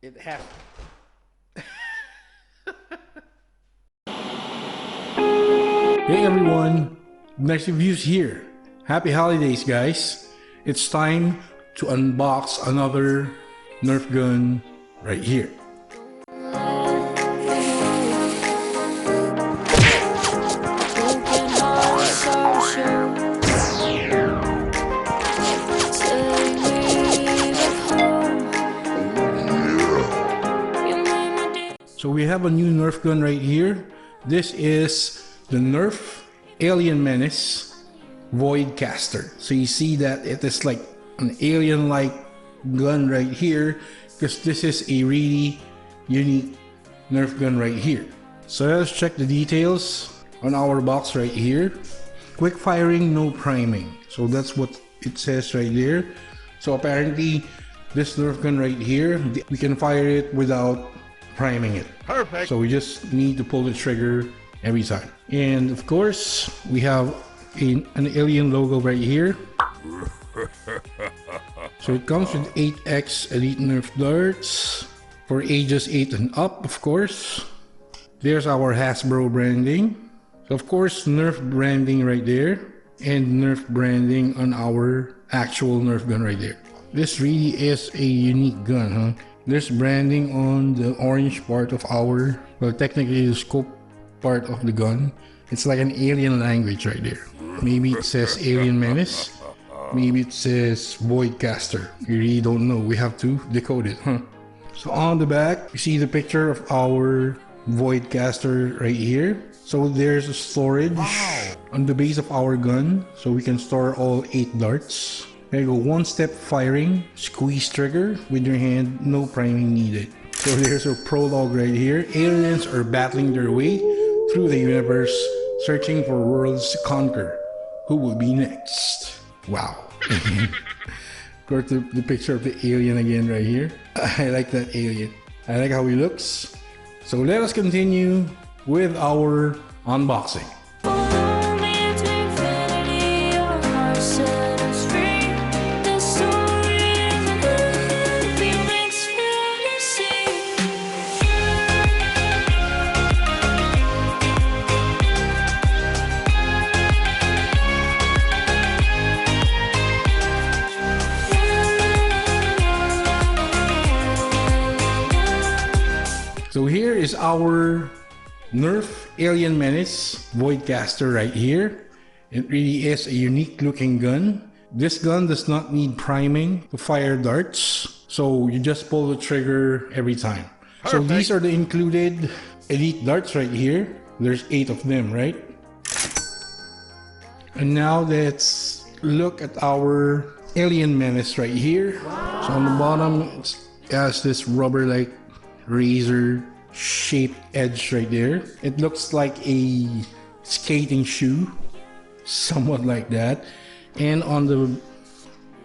It has. Hey everyone, nice reviews here. Happy holidays, guys. It's time to unbox another Nerf gun right here. So we have a new Nerf gun right here. This is the NERF Menace Voidcaster. So you see that it is like an alien-like gun right here, because this is a really unique Nerf gun right here. So let's check the details on our box right here. Quick firing, no priming. So that's what it says right there. So apparently this Nerf gun right here, we can fire it without priming it. Perfect. So we just need to pull the trigger every time. And of course, we have an alien logo right here. So it comes with 8x Elite Nerf darts for ages 8 and up, of course. There's our Hasbro branding. So of course, Nerf branding right there, and Nerf branding on our actual Nerf gun right there. This really is a unique gun, huh? There's branding on the orange part of our, well, technically the scope part of the gun. It's like an alien language right there. Maybe it says Alien Menace. Maybe it says Voidcaster. We really don't know. We have to decode it, huh? So on the back, you see the picture of our Voidcaster right here. So there's a storage on the base of our gun, so we can store all 8 darts. There you go, one-step firing, squeeze trigger with your hand, no priming needed. So there's a prologue right here. Aliens are battling their way through the universe, searching for worlds to conquer. Who will be next? Wow. Got the picture of the alien again right here. I like that alien. I like how he looks. So let us continue with our unboxing. So here is our NERF Alien Menace Voidcaster right here. It really is a unique looking gun. This gun does not need priming to fire darts, so you just pull the trigger every time. Perfect. So these are the included elite darts right here. There's 8 of them, right? And now let's look at our Alien Menace right here. So on the bottom it has this rubber-like razor shaped edge right there. It looks like a skating shoe, somewhat like that. And on the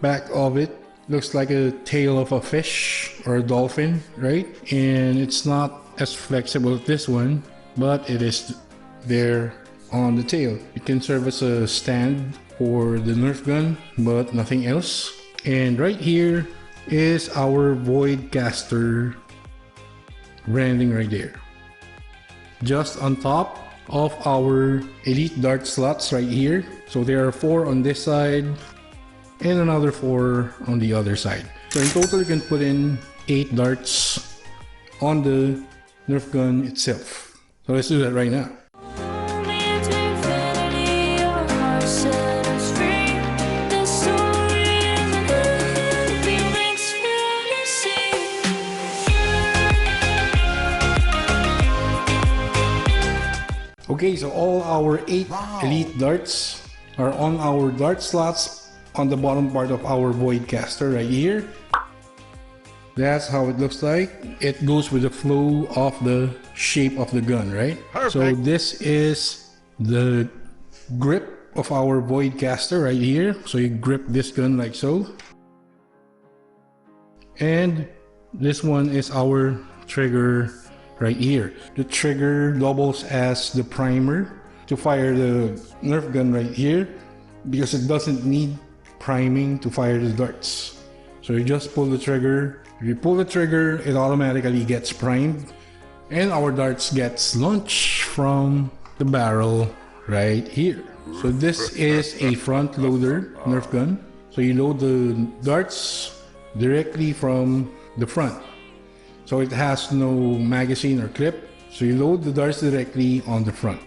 back of it looks like a tail of a fish or a dolphin, right? And it's not as flexible as this one, but it is there on the tail. It can serve as a stand for the Nerf gun, but nothing else. And right here is our Voidcaster branding right there, just on top of our elite dart slots right here. So there are 4 on this side and another 4 on the other side. So in total you can put in 8 darts on the Nerf gun itself. So let's do that right now. Okay, so all our 8 elite darts are on our dart slots on the bottom part of our Voidcaster right here. That's how it looks like. It goes with the flow of the shape of the gun, right? Perfect. So this is the grip of our Voidcaster right here. So you grip this gun like so. And this one is our trigger right here. The trigger doubles as the primer to fire the Nerf gun right here, because it doesn't need priming to fire the darts. So you just pull the trigger. If you pull the trigger, it automatically gets primed, and our darts gets launched from the barrel right here. So this is a front loader Nerf gun. So you load the darts directly from the front. So it has no magazine or clip. So you load the darts directly on the front.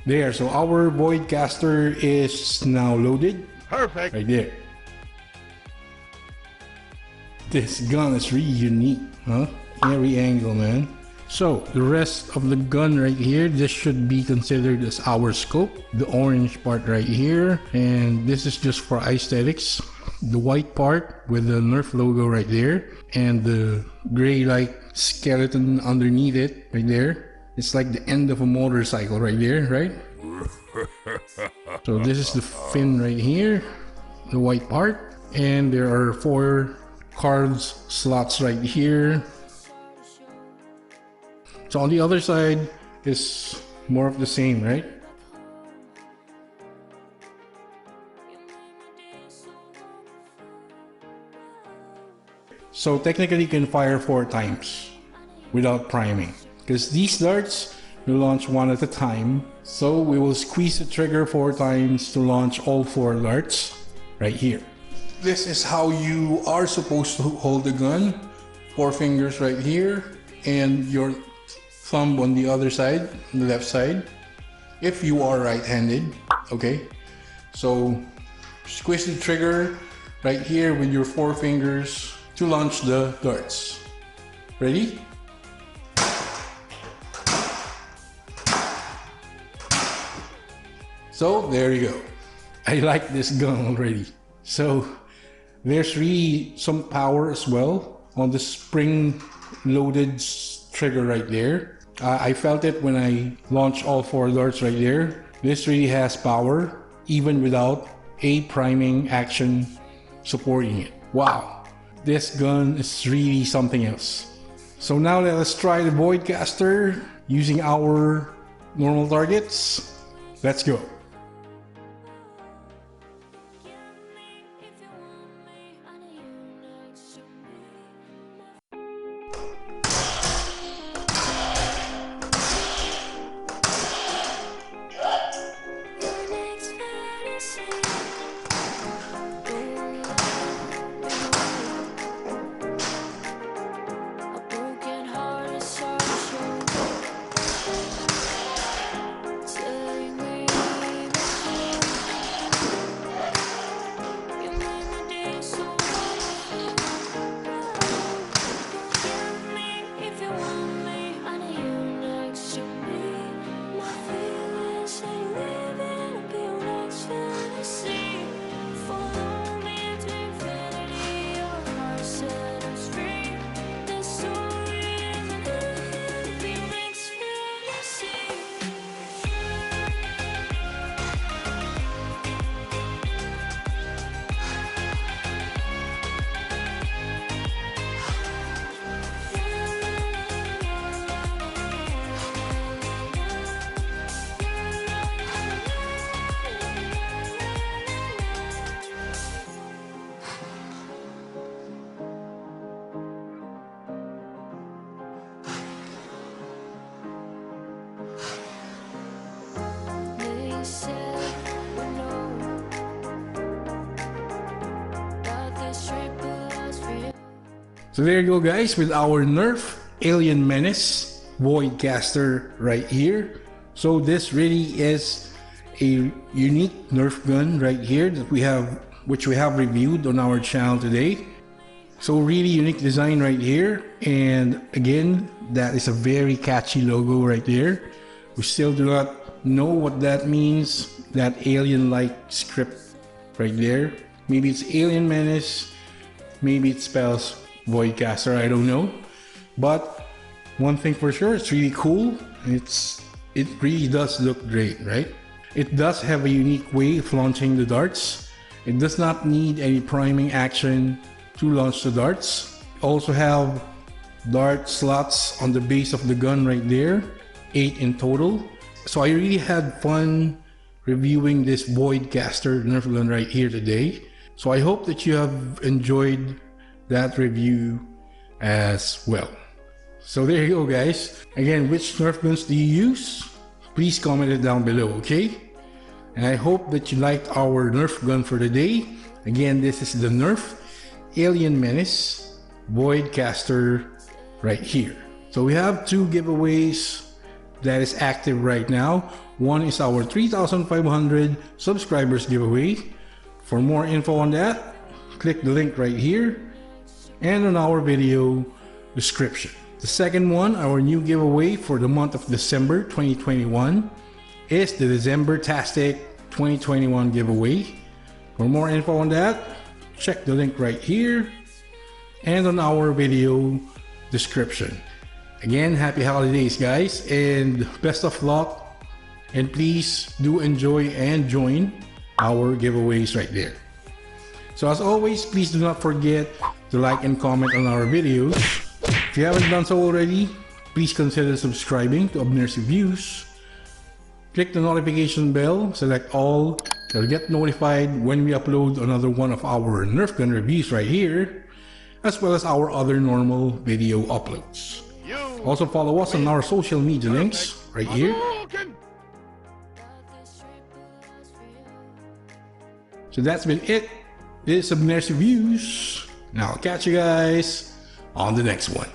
There, so our Voidcaster is now loaded. Perfect. Right there. This gun is really unique, huh? Every angle, man. So the rest of the gun right here, this should be considered as our scope. The orange part right here, and this is just for aesthetics. The white part with the Nerf logo right there, and the gray-like skeleton underneath it right there. It's like the end of a motorcycle right there, right? So this is the fin right here, the white part, and there are 4 cards slots right here. So on the other side is more of the same, right? So technically you can fire 4 times without priming, because these darts will launch 1 at a time. So we will squeeze the trigger 4 times to launch all 4 darts right here. This is how you are supposed to hold the gun. 4 fingers right here and your thumb on the other side, on the left side, if you are right-handed. Okay, so squeeze the trigger right here with your 4 fingers to launch the darts. Ready? So there you go. I like this gun already. So there's really some power as well on the spring-loaded trigger right there. I felt it when I launched all 4 darts right there. This really has power even without a priming action supporting it. Wow, this gun is really something else. So now let us try the Voidcaster using our normal targets. Let's go. So there you go, guys, with our NERF Alien Menace Voidcaster right here. So this really is a unique NERF gun right here that we have, which we have reviewed on our channel today. So really unique design right here, and again, that is a very catchy logo right there. We still do not know what that means, that alien-like script right there. Maybe it's Alien Menace, maybe it spells Voidcaster, I don't know. But one thing for sure, it's really cool. It really does look great, right? It does have a unique way of launching the darts. It does not need any priming action to launch the darts. Also have dart slots on the base of the gun right there, 8 in total. So I really had fun reviewing this Voidcaster Nerf gun right here today. So I hope that you have enjoyed that review as well. So there you go, guys. Again, which Nerf guns do you use? Please comment it down below, okay? And I hope that you liked our Nerf gun for today. Again, this is the NERF Alien Menace Voidcaster right here. So we have two giveaways that is active right now. One is our 3,500 subscribers giveaway. For more info on that, click the link right here and on our video description. The second one, our new giveaway for the month of December 2021, is the December-tastic 2021 giveaway. For more info on that, check the link right here and on our video description. Again, happy holidays, guys, and best of luck, and please do enjoy and join our giveaways right there. So as always, please do not forget to like and comment on our videos. If you haven't done so already, please consider subscribing to Abner's Reviews. Click the notification bell, select all, to get notified when we upload another one of our Nerf gun reviews right here, as well as our other normal video uploads. Also follow us on our social media links right here. So that's been it. This is Abner's Reviews. Now I'll catch you guys on the next one.